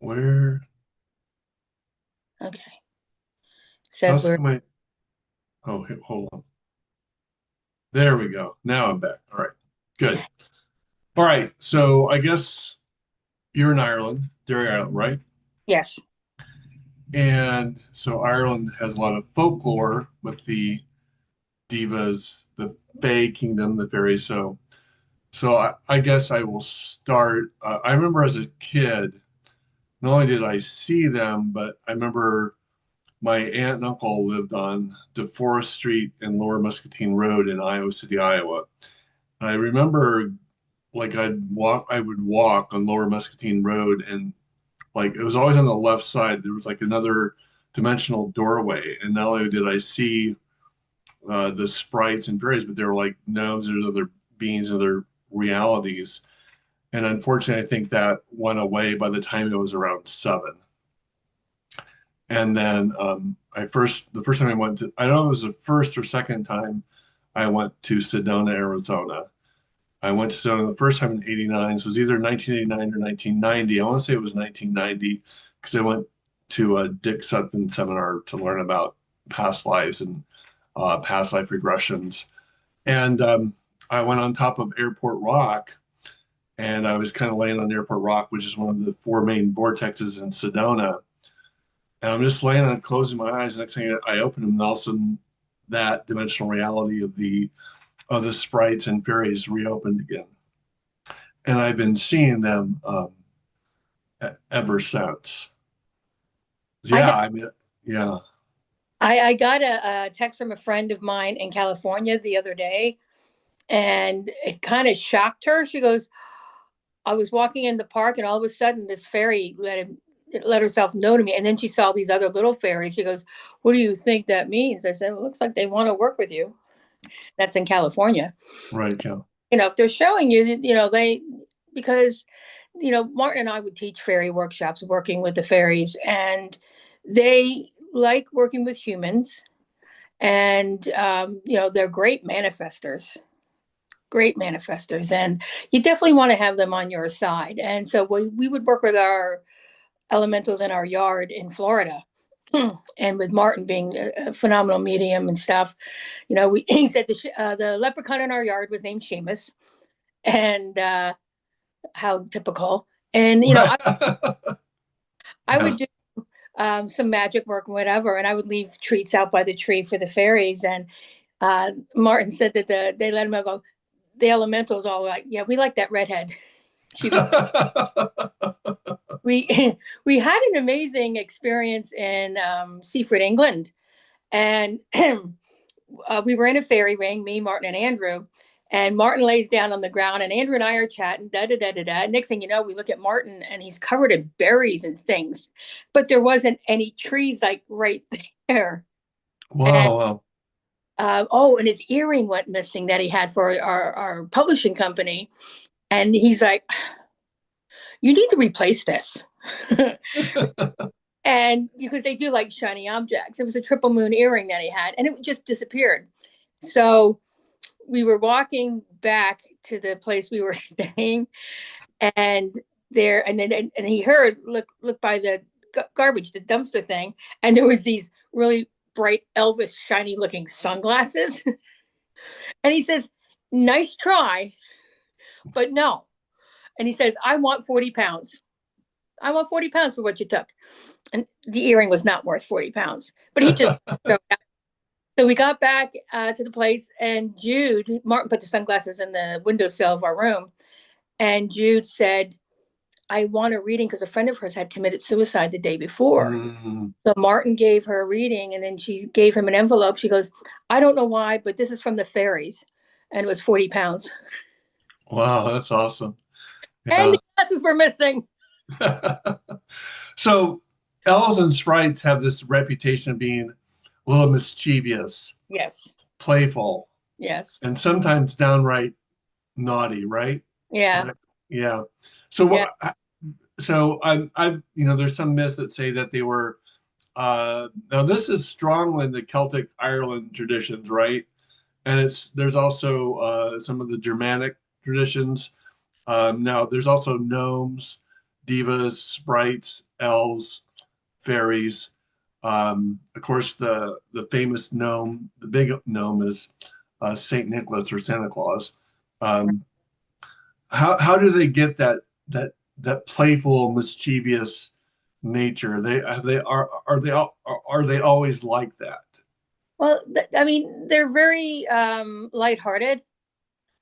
Where? Okay. Says How's we're my? Oh, hold on. There we go. Now I'm back. All right. Good. All right. So I guess you're in Ireland, Derry, Ireland, right? yes. And so Ireland has a lot of folklore with the divas, the Fae Kingdom, the fairies. So I guess I will start. I remember as a kid, not only did I see them, but I remember my aunt and uncle lived on DeForest Street and Lower Muscatine Road in Iowa City, Iowa. I remember like I would walk on Lower Muscatine Road, and like it was always on the left side. There was like another dimensional doorway, and not only did I see the sprites and fairies, but they were like gnomes and other beings, other realities. And unfortunately, I think that went away by the time it was around seven. And then the first time I went to, I don't know if it was the first or second time I went to Sedona, Arizona. I went to Sedona the first time in '89, so it was either 1989 or 1990. I want to say it was 1990 because I went to a Dick Sutphin seminar to learn about past lives and past life regressions. And I went on top of Airport Rock, and I was kind of laying on Airport Rock, which is one of the four main vortexes in Sedona. And I'm just laying on, closing my eyes. Next thing I open them, and all of a sudden, that dimensional reality of the sprites and fairies reopened again. And I've been seeing them ever since. I Yeah, got I mean, yeah. I got a text from a friend of mine in California the other day, and it kind of shocked her. She goes, I was walking in the park, and all of a sudden this fairy let herself know to me. And then she saw these other little fairies. She goes, what do you think that means? I said, it looks like they want to work with you. That's in California. Right, yeah. If they're showing you, they, because, Martin and I would teach fairy workshops working with the fairies, and they like working with humans. And, they're great manifestors. And you definitely want to have them on your side. And so we would work with our elementals in our yard in Florida. And with Martin being a phenomenal medium and stuff, he said the leprechaun in our yard was named Seamus, and how typical. And I Yeah. would do some magic work and whatever, and I would leave treats out by the tree for the fairies. And Martin said that they let him go. The elementals all like, yeah, we like that redhead. She we we had an amazing experience in Seaford, England, and we were in a fairy ring, me, Martin, and Andrew. And Martin lays down on the ground, and Andrew and I are chatting. Da da da da da. Next thing you know, we look at Martin, and he's covered in berries and things, but there wasn't any trees like right there. And Wow, wow. and his earring went missing that he had for our publishing company. And he's like, "You need to replace this." And because they do like shiny objects, it was a triple moon earring that he had, and it just disappeared. So we were walking back to the place we were staying, and and he heard, look by the garbage, the dumpster thing, and there was these really bright Elvis shiny looking sunglasses. And he says, nice try, but no. And he says, I want 40 pounds. I want 40 pounds for what you took. And the earring was not worth 40 pounds, but he just so we got back to the place, and Martin put the sunglasses in the windowsill of our room. And Jude said, I want a reading because a friend of hers had committed suicide the day before. Mm, So Martin gave her a reading, and then she gave him an envelope. She goes, I don't know why, but this is from the fairies. And it was 40 pounds. wow, that's awesome. And Yeah. the glasses were missing. So elves and sprites have this reputation of being a little mischievous, Yes. playful, Yes. and sometimes downright naughty, right? Is Yeah. that, yeah. So Yeah. what? I've there's some myths that say that they were. Now this is strongly in the Celtic Ireland traditions, right? And there's also some of the Germanic traditions. Now there's also gnomes, divas, sprites, elves, fairies. Of course, the famous gnome, the big gnome is Saint Nicholas or Santa Claus. Um, how do they get that playful, mischievous nature? Are they always like that? Well, I mean, they're very lighthearted.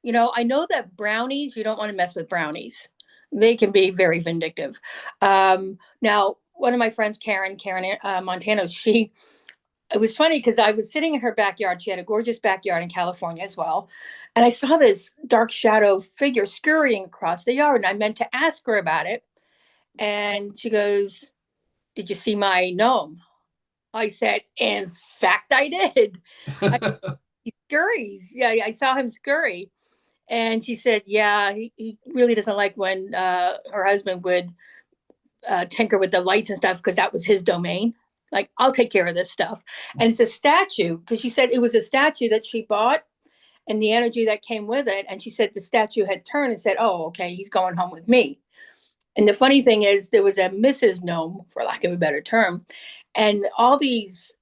You know, I know that brownies, you don't want to mess with brownies. They can be very vindictive. Now, one of my friends, Karen Montano, it was funny because I was sitting in her backyard. She had a gorgeous backyard in California as well. And I saw this dark shadow figure scurrying across the yard. And I meant to ask her about it. And she goes, "Did you see my gnome?" I said, "In fact, I did. I, he scurries. Yeah, I saw him scurry." And she said, "Yeah, he really doesn't like when her husband would tinker with the lights and stuff because that was his domain. Like, I'll take care of this stuff." And it's a statue because she said it was a statue that she bought and the energy that came with it. And she said the statue had turned and said, "Oh, okay, he's going home with me." And the funny thing is, there was a Mrs. Gnome, for lack of a better term, and all these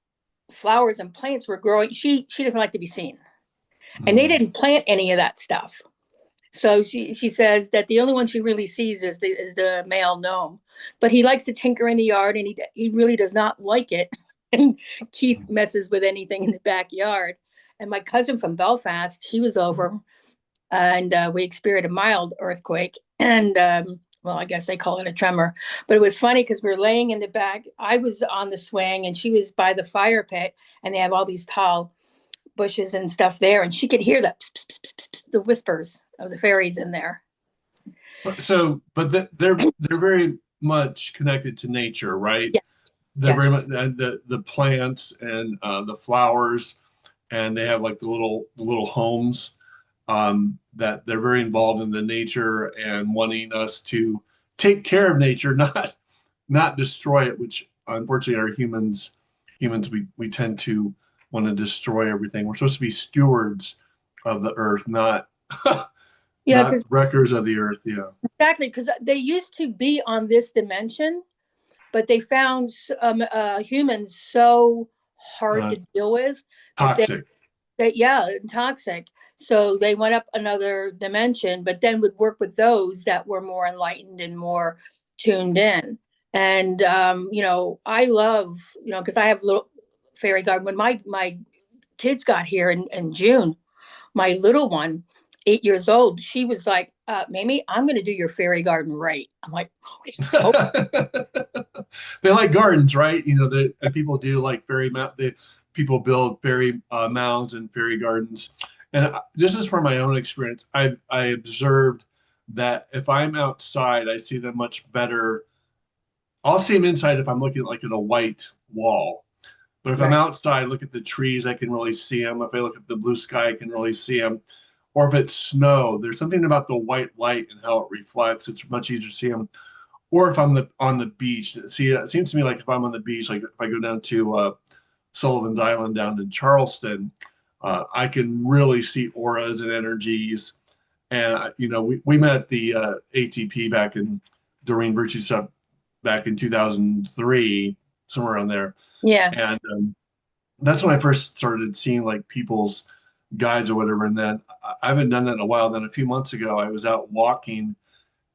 flowers and plants were growing. She doesn't like to be seen, and they Mm. didn't plant any of that stuff. So she says that the only one she really sees is the male gnome, but he likes to tinker in the yard, and he really does not like it. And Keith messes with anything in the backyard. And my cousin from Belfast, he was over, and we experienced a mild earthquake, and well, I guess they call it a tremor. But it was funny because we were laying in the back. I was on the swing, and she was by the fire pit, and they have all these tall bushes and stuff there, and she could hear the whispers of the fairies in there. So, but they're very much connected to nature, right? Yeah, They're very yes, much the plants and the flowers, and they have like the little homes that they're very involved in the nature and wanting us to take care of nature, not destroy it, which unfortunately are humans. Humans, we tend to want to destroy everything. We're supposed to be stewards of the earth, not yeah, not because wreckers of the earth. Yeah. exactly, because they used to be on this dimension, but they found humans so hard Uh, to deal with that Toxic. yeah, toxic. So they went up another dimension, but then would work with those that were more enlightened and more tuned in. And you know, I love, you know, because I have little fairy garden. When my kids got here in June, my little one, 8 years old, she was like, Mamie, I'm going to do your fairy garden right. I'm like, "Oh, They like gardens, right? And people do like fairy mount. People build fairy mounds and fairy gardens. And this is from my own experience. I observed that if I'm outside, I see them much better. I'll see them inside if I'm looking like at a white wall. But if I'm right." outside, look at the trees, I can really see them. If I look at the blue sky, I can really see them. Or if it's snow, there's something about the white light and how it reflects. It's much easier to see them. Or if I'm on the beach, see, it seems to me like if I'm on the beach, like if I go down to Sullivan's Island down in Charleston, I can really see auras and energies. And we met at the ATP back in Doreen Virtue stuff back in 2003, somewhere around there. Yeah. And that's when I first started seeing like people's guides or whatever. And then I haven't done that in a while. Then a few months ago, I was out walking,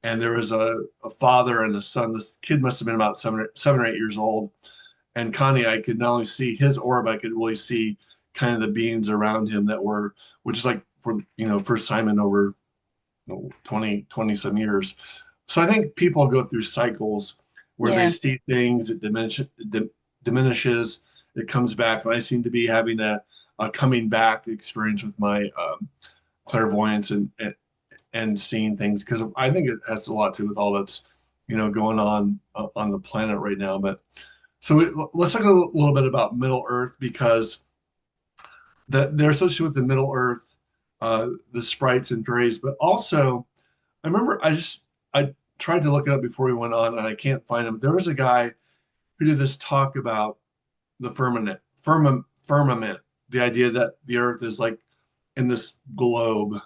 and there was a father and a son. This kid must have been about 7 or 8 years old. And Connie, I could not only see his orb, I could really see kind of the beings around him that were, which is like for first time in over 20 some years. So I think people go through cycles where they Yeah. see things, diminishes, it comes back. And I seem to be having a coming back experience with my clairvoyance and seeing things, because I think it has a lot to do with all that's going on the planet right now. But so let's talk a little bit about Middle Earth, because they're associated with the Middle Earth, the sprites and fairies. But also, I remember I tried to look it up before we went on, and I can't find him. There was a guy who did this talk about the firmament, the idea that the Earth is like in this globe,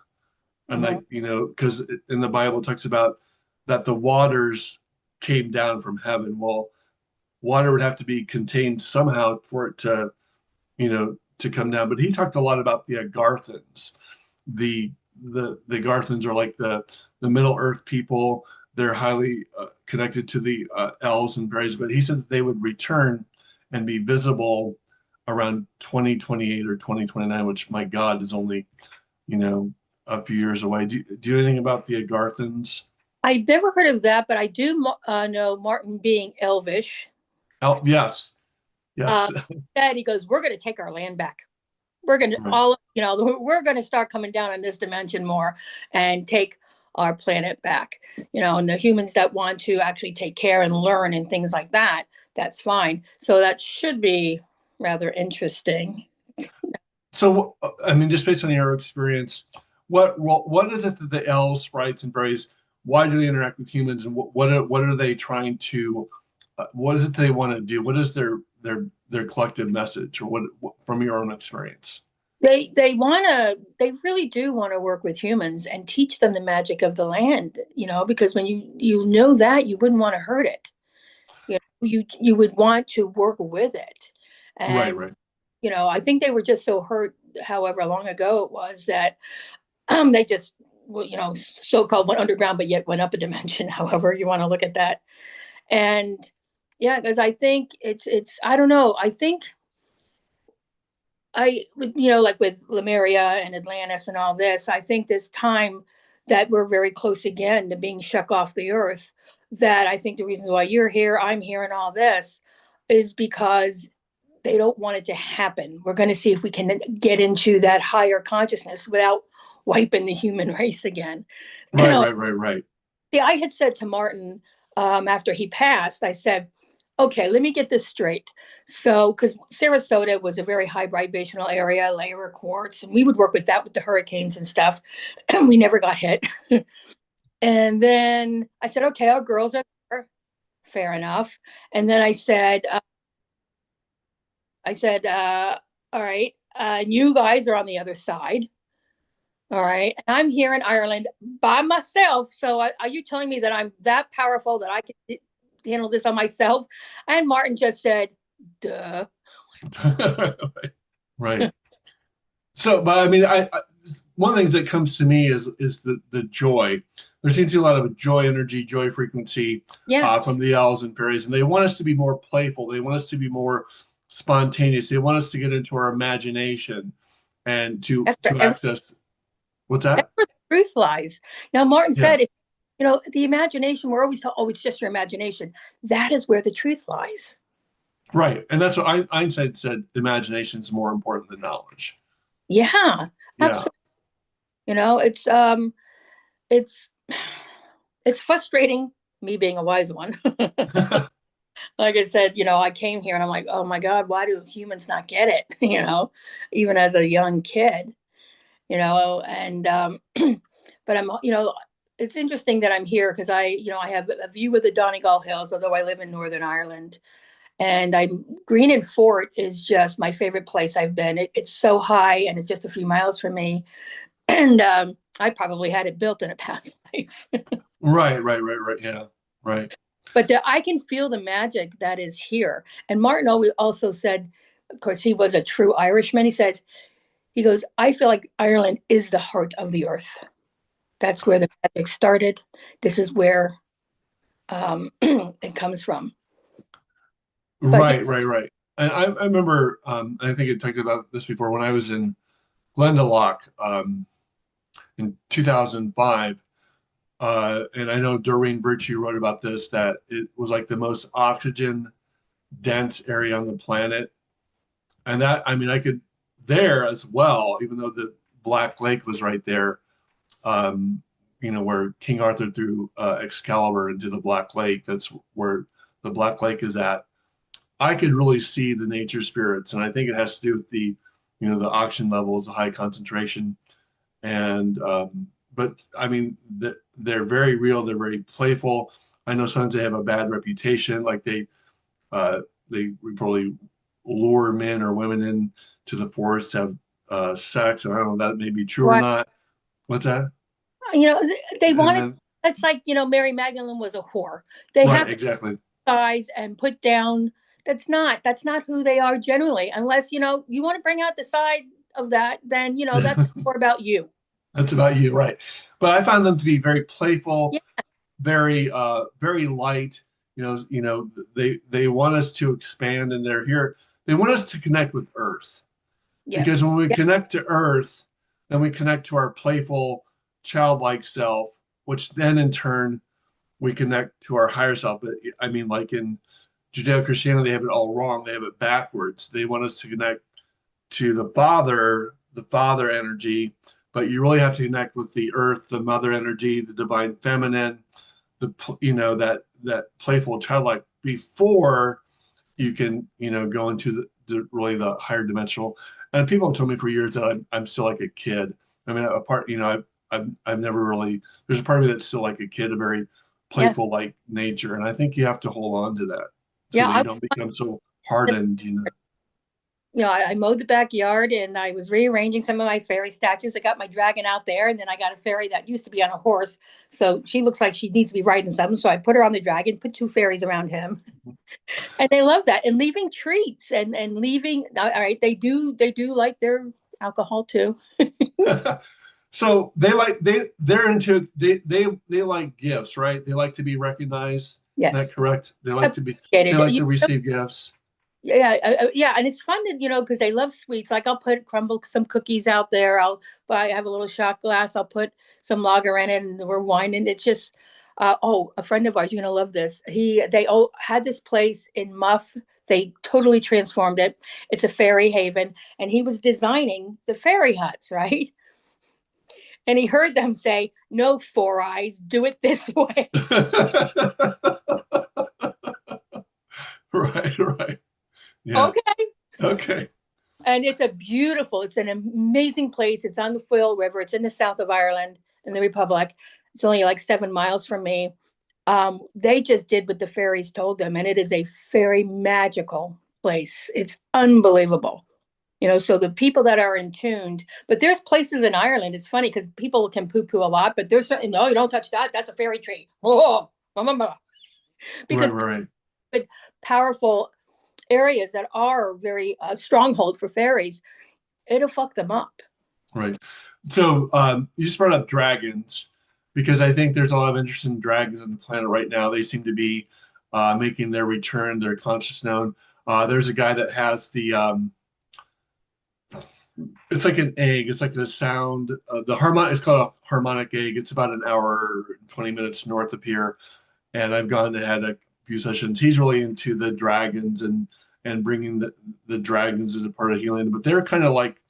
and Mhm. like because in the Bible it talks about that the waters came down from heaven. Well, water would have to be contained somehow for it to, to come down. But he talked a lot about the Agarthans. The Garthans are like the Middle Earth people. They're highly connected to the elves and fairies. But he said that they would return and be visible around 2028 or 2029, which, my God, is only, a few years away. Do you know anything about the Agarthans? I've never heard of that, but I do know Martin being elvish. Oh, yes, Uh, yes. he goes, "We're going to take our land back. We're going to Right, all, we're going to start coming down in this dimension more and take our planet back. And the humans that want to actually take care and learn and things like that, that's fine. So that should be rather interesting." So, I mean, just based on your experience, what is it that the elves, sprites, and fairies, why do they interact with humans, and what are they trying to, what is it they want to do? What is their collective message, or what from your own experience? They really do want to work with humans and teach them the magic of the land, because when you know that, you wouldn't want to hurt it. You would want to work with it. Right, And right, I think they were just so hurt, however long ago it was, that they just, well, so-called went underground, but yet went up a dimension, however you want to look at that. And yeah, because I think I don't know. I think like with Lemuria and Atlantis and all this, I think this time that we're very close again to being shuck off the earth, that I think the reasons why you're here, I'm here, and all this is because they don't want it to happen. We're going to see if we can get into that higher consciousness without wiping the human race again. You right, know, right, right, right. See, I had said to Martin after he passed, I said, okay, let me get this straight. So, because Sarasota was a very high vibrational area, layer of quartz, and we would work with that with the hurricanes and stuff, and we never got hit. And then I said, okay, our girls are there. Fair enough. And then I said, all right, you guys are on the other side. All right. And I'm here in Ireland by myself. So are you telling me that I'm that powerful that I can handle this on myself? And Martin just said, duh. Right. So, but I mean, one of the things that comes to me is the joy. There seems to be a lot of joy energy, joy frequency Yeah. from the owls and fairies, and they want us to be more playful. They want us to be more spontaneous. They want us to get into our imagination and to That's to where, access. What's that's that? where the truth lies. Now, Martin Yeah, said, the imagination, we're always told, oh, it's just your imagination. That is where the truth lies. right. And that's what Einstein said. Imagination is more important than knowledge. Yeah, Yeah. absolutely. It's it's frustrating, me being a wise one. Like I said, I came here and I'm like, oh my God, why do humans not get it? Even as a young kid, and but it's interesting that I'm here because I have a view of the Donegal Hills, although I live in Northern Ireland. And Green and Fort is just my favorite place I've been. It's so high and it's just a few miles from me. And I probably had it built in a past life. Right, right, right, right. Yeah, right. But I can feel the magic that is here. And Martin always also said, of course, he was a true Irishman. He goes, I feel like Ireland is the heart of the earth. That's where the magic started. This is where it comes from. But yeah, Right, right, right. And I remember, I think I talked about this before when I was in Glendalough in 2005. And I know Doreen Virtue wrote about this, that it was like the most oxygen dense area on the planet. And that, I mean, I could there as well, even though the Black Lake was right there, um, where King Arthur threw Excalibur into the Black Lake. That's where the Black Lake is at. I could really see the nature spirits, and I think it has to do with the oxygen levels, the high concentration, and but I mean, they're very real. They're very playful. I know sometimes they have a bad reputation, like they probably lure men or women in to the forest to have sex, and I don't know if that may be true or what not. What's that? you know, they And wanted then That's like, Mary Magdalene was a whore. They Right, have to exactly. size and put down. That's not who they are generally, unless, you want to bring out the side of that, then, that's more about you. That's about you, right? But I found them to be very playful, Yeah. very very light. They want us to expand, and they're here. They want us to connect with Earth, Yeah. because when we Yeah. connect to Earth, then we connect to our playful, childlike self, which then in turn we connect to our higher self. But I mean, like in Judeo-Christianity, they have it all wrong. They have it backwards. They want us to connect to the father energy, but you really have to connect with the earth, the mother energy, the divine feminine, that playful childlike before you can go into the really the higher dimensional. And people have told me for years that I'm still like a kid. I mean, apart, I've never really, there's a part of me that's still like a kid, a very Yeah. playful like nature, and I think you have to hold on to that so Yeah. that you don't become so hardened. I mowed the backyard and I was rearranging some of my fairy statues. I got my dragon out there, and then I got a fairy that used to be on a horse. So she looks like she needs to be riding something. So I put her on the dragon, put two fairies around him. And they love that. And leaving treats and leaving, all right, they do like their alcohol too. So they're into they like gifts, right? They like to be recognized. Is Yes. that correct? They Appreciated like it. to receive gifts. Yeah, yeah, and it's fun to because they love sweets. Like I'll put crumble some cookies out there. I have a little shot glass. I'll put some lager in it, and we're whining. It's just, a friend of ours, you're gonna love this. They had this place in Muff. They totally transformed it. It's a fairy haven, and he was designing the fairy huts, right? And he heard them say, "No, Four Eyes, do it this way." Right, right. Yeah. Okay. Okay. And it's an amazing place. It's on the Foyle River. It's in the south of Ireland in the Republic. It's only like 7 miles from me. They just did what the fairies told them, and it is a very magical place. It's unbelievable. So the people that are in tuned, but there's places in Ireland. It's funny because people can poo-poo a lot, but there's certainly no, you don't touch that. That's a fairy tree. Oh, Right, because right, powerful areas that are very stronghold for fairies, it'll fuck them up. right. So you just brought up dragons, because I think there's a lot of interest in dragons on the planet right now. They seem to be making their return, their conscious known. There's a guy that has it's like an egg. It's like the sound. It's called a harmonic egg. It's about an hour and 20 minutes north of here, and I've gone and had a few sessions. He's really into the dragons and bringing the dragons as a part of healing. But they're kind of like,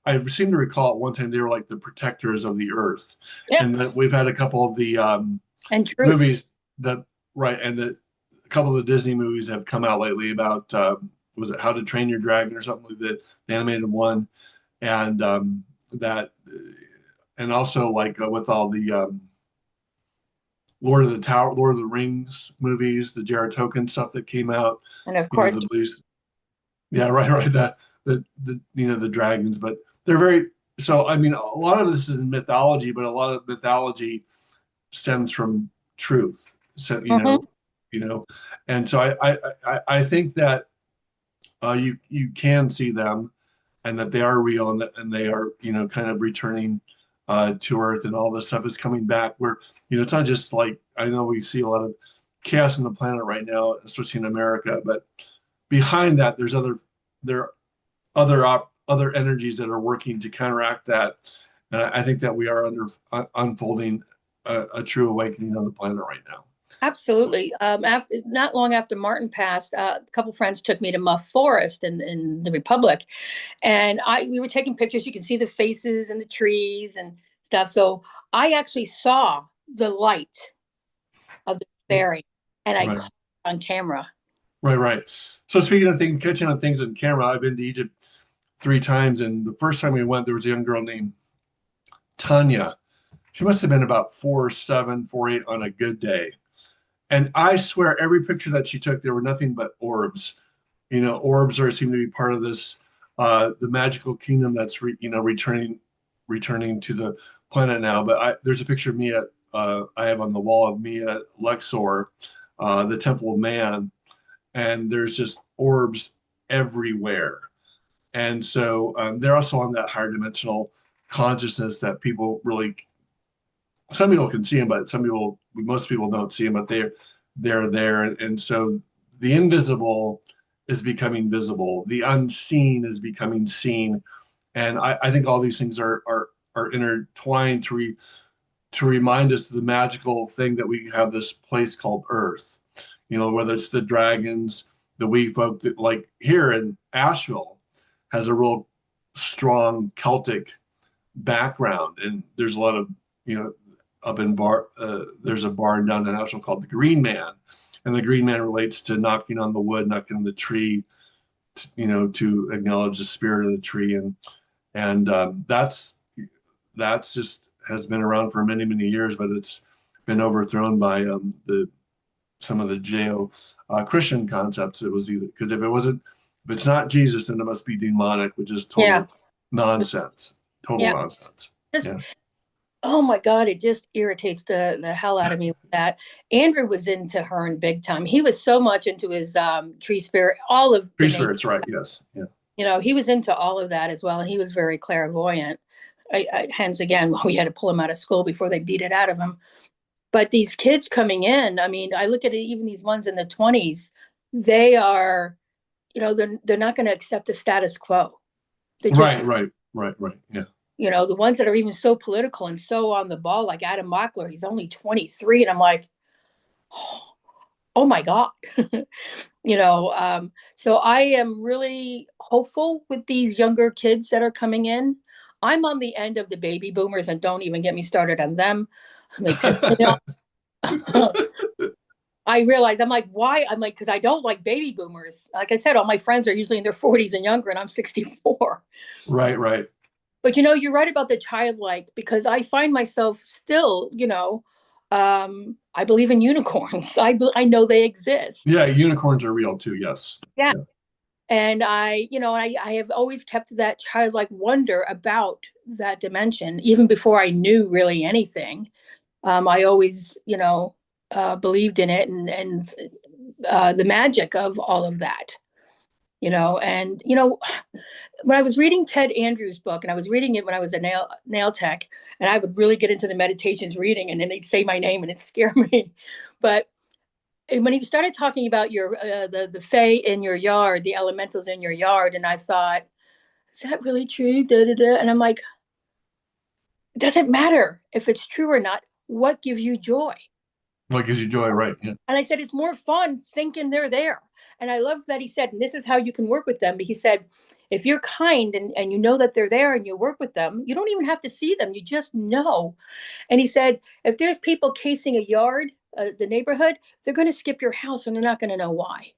I seem to recall at one time they were like the protectors of the earth, Yeah. and that we've had a couple of the And truth. movies that right, and a couple of the Disney movies have come out lately about was it How to Train Your Dragon or something like that, the animated one, and that, and also like with all the Lord of the Rings movies, the Jared Tolkien stuff that came out, And of course, the blues. Yeah, right, right. The dragons, but they're very, so I mean a lot of this is in mythology, but a lot of mythology stems from truth. So mhm, and so I think that you can see them, and that they are real, and they are kind of returning to Earth, and all this stuff is coming back. Where it's not just like, I know we see a lot of chaos on the planet right now, especially in America, but behind that there are other energies that are working to counteract that. And I think that we are unfolding a true awakening on the planet right now. absolutely. After not long after Martin passed, a couple friends took me to Muff Forest in the Republic, and we were taking pictures. You can see the faces and the trees and stuff. So I actually saw the light of the fairy, and I Right, caught it on camera. right, right. So speaking of things, catching on things on camera, I've been to Egypt 3 times, and the first time we went, there was a young girl named Tanya. She must have been about 4'7", 4'8" on a good day. And I swear, every picture that she took, there were nothing but orbs. Orbs seem to be part of this, the magical kingdom that's returning to the planet now. But there's a picture of me at I have on the wall of me at Luxor, the Temple of Man, and there's just orbs everywhere. And so they're also on that higher dimensional consciousness that people really, some people can see them, but most people don't see them, but they're there. And so the invisible is becoming visible. The unseen is becoming seen. And I think all these things are intertwined to remind us of the magical thing that we have this place called Earth. You know, whether it's the dragons, the wee folk that like here in Asheville has a real strong Celtic background, and there's a lot of, you know, up in there's a barn down in Asheville called the Green Man, and the Green Man relates to knocking on the wood, knocking on the tree, you know, to acknowledge the spirit of the tree, and that's just has been around for many many years, but it's been overthrown by the some of the Judeo Christian concepts. It was either because if it's not Jesus, then it must be demonic, which is Yeah. total nonsense. Total Yeah. nonsense. Just, Yeah. oh my God, it just irritates the hell out of me with that. Andrew was into Hearn big time. He was so much into his tree spirit, all of the Tree nature. spirits, right? Yes. Yeah. You know, he was into all of that as well, and he was very clairvoyant. Hence, again, we had to pull him out of school before they beat it out of him. But these kids coming in, I mean, I look at it, even these ones in the 20s, they are, you know, they're not going to accept the status quo. They're just, Right. Yeah. you know, the ones that are even so political and so on the ball, like Adam Mockler, he's only 23, and I'm like, oh my God. You know, so I am really hopeful with these younger kids that are coming in. I'm on the end of the baby boomers, and don't even get me started on them. They piss me off. I realize I'm like, why? I'm like, because I don't like baby boomers. Like I said, all my friends are usually in their 40s and younger, and I'm 64. Right. But you know, you're right about the childlike, because I find myself still, you know, I believe in unicorns. I know they exist. Yeah, unicorns are real too. Yes. Yeah. Yeah. And I have always kept that childlike wonder about that dimension, even before I knew really anything. I always, you know, believed in it, and the magic of all of that, you know. And you know, when I was reading Ted Andrews' book, and I was reading it when I was a nail tech, and I would really get into the meditations reading, and then they'd say my name and it'd scare me. But when he started talking about your the fae in your yard, the elementals in your yard, and I thought, is that really true? Da, da, da. And I'm like, it doesn't matter if it's true or not. What gives you joy? What gives you joy? Right. Yeah. And I said, it's more fun thinking they're there. And I love that he said, and this is how you can work with them. But he said, if you're kind and you know that they're there and you work with them, you don't even have to see them. You just know. And he said, if there's people casing a yard, the neighborhood, they're going to skip your house and they're not going to know why.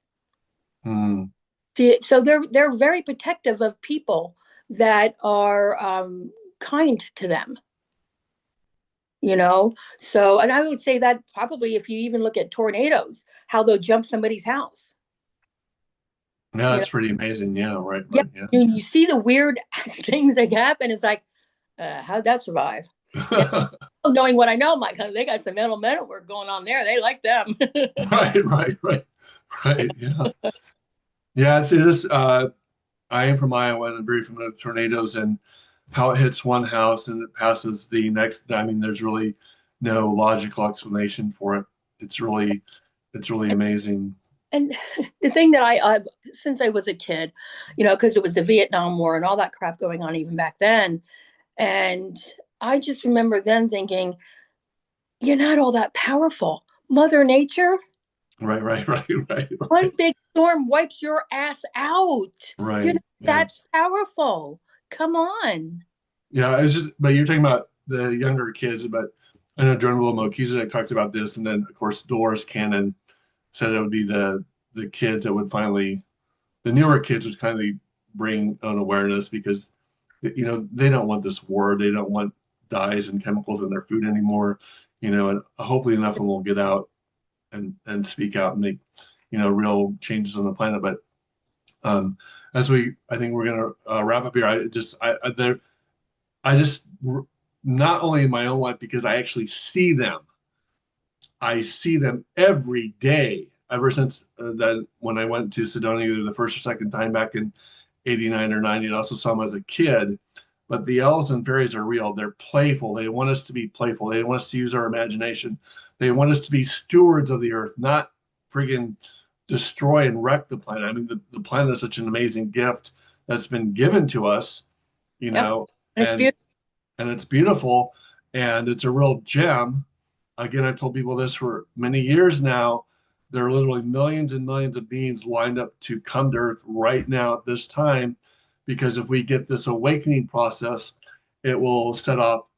Mm. See, so they're very protective of people that are kind to them. You know, so, and I would say that probably if you even look at tornadoes, how they'll jump somebody's house. Yeah, You know, that's pretty amazing. Yeah. Right. yeah, Yeah. you see the weird things that happen. It's like, how'd that survive? And knowing what I know, I'm like, they got some metal work going on there. They like them. Right. Yeah. Yeah. It's this. I am from Iowa, and I'm very familiar with tornadoes and how it hits one house and it passes the next. I mean, there's really no logical explanation for it. It's really amazing. And the thing that since I was a kid, you know, because it was the Vietnam War and all that crap going on even back then. And I just remember then thinking, you're not all that powerful. Mother Nature, one Right. big storm wipes your ass out. You're Right. not Yeah. that powerful. Come on. Yeah. It's just, but you're talking about the younger kids, but I know Jordan Melchizedek talks about this, and then of course Dolores Cannon said it would be the kids that would finally, the newer kids would kind of bring an awareness because, you know, they don't want this war. They don't want dyes and chemicals in their food anymore, you know, and hopefully enough of them will get out and speak out and make, you know, real changes on the planet. But I think we're going to wrap up here. I just not only in my own life, because I actually see them. I see them every day ever since that when I went to Sedona either the first or second time back in 89 or 90. I also saw them as a kid. But the elves and fairies are real. They're playful. They want us to be playful. They want us to use our imagination. They want us to be stewards of the earth, not friggin' destroy and wreck the planet. I mean, the planet is such an amazing gift that's been given to us, you Yep. know, And it's beautiful. and it's beautiful and it's a real gem. Again, I've told people this for many years now. There are literally millions and millions of beings lined up to come to Earth right now at this time, because if we get this awakening process, it will set off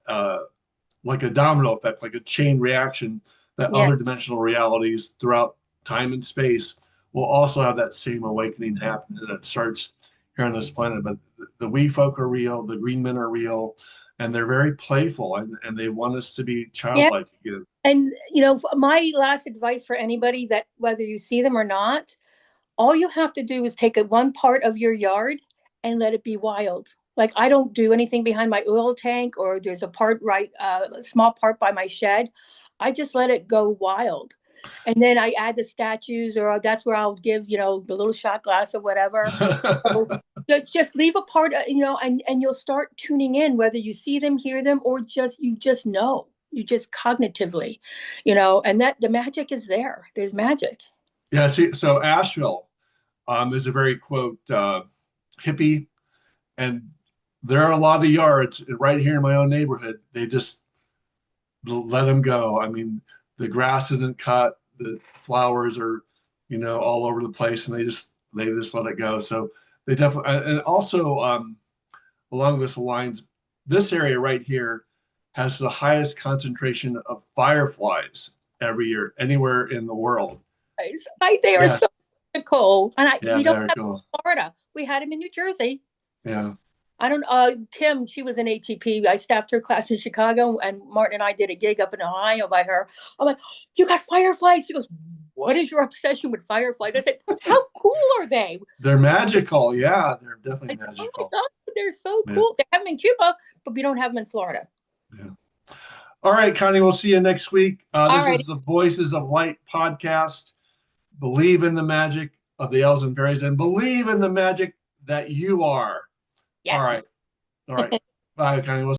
like a domino effect, like a chain reaction, that Yeah. other dimensional realities throughout time and space will also have that same awakening happen. And it starts here on this planet. But the wee folk are real, the green men are real, and they're very playful, and they want us to be childlike again. And, my last advice for anybody that whether you see them or not, all you have to do is take one part of your yard and let it be wild. Like I don't do anything behind my oil tank, or there's a part a small part by my shed. I just let it go wild. And then I add the statues, or that's where I'll give, the little shot glass or whatever. So just leave a part, and you'll start tuning in, whether you see them, hear them, or you just know, you just cognitively, and that the magic is there. There's magic. Yeah, see, so Asheville is a very quote hippie, and there are a lot of yards right here in my own neighborhood. They just let them go. I mean, the grass isn't cut, the flowers are, all over the place, and they just let it go. So they definitely, and also along this lines, this area right here has the highest concentration of fireflies every year anywhere in the world. They are Yeah, so cool, and yeah, we don't very have them cool. in Florida. We had them in New Jersey. Yeah. I don't. Kim, she was in ATP. I staffed her class in Chicago, and Martin and I did a gig up in Ohio by her. I'm like, you got fireflies? She goes, what is your obsession with fireflies? I said, how cool are they? They're magical. Yeah, they're definitely I said, oh my magical. God, they're so Yeah, cool. They have them in Cuba, but we don't have them in Florida. yeah. All right, Connie, we'll see you next week. All This right. is the Voices of Light podcast. Believe in the magic of the elves and fairies, and believe in the magic that you are. All Yes. right. All right. Bye, Connie. We'll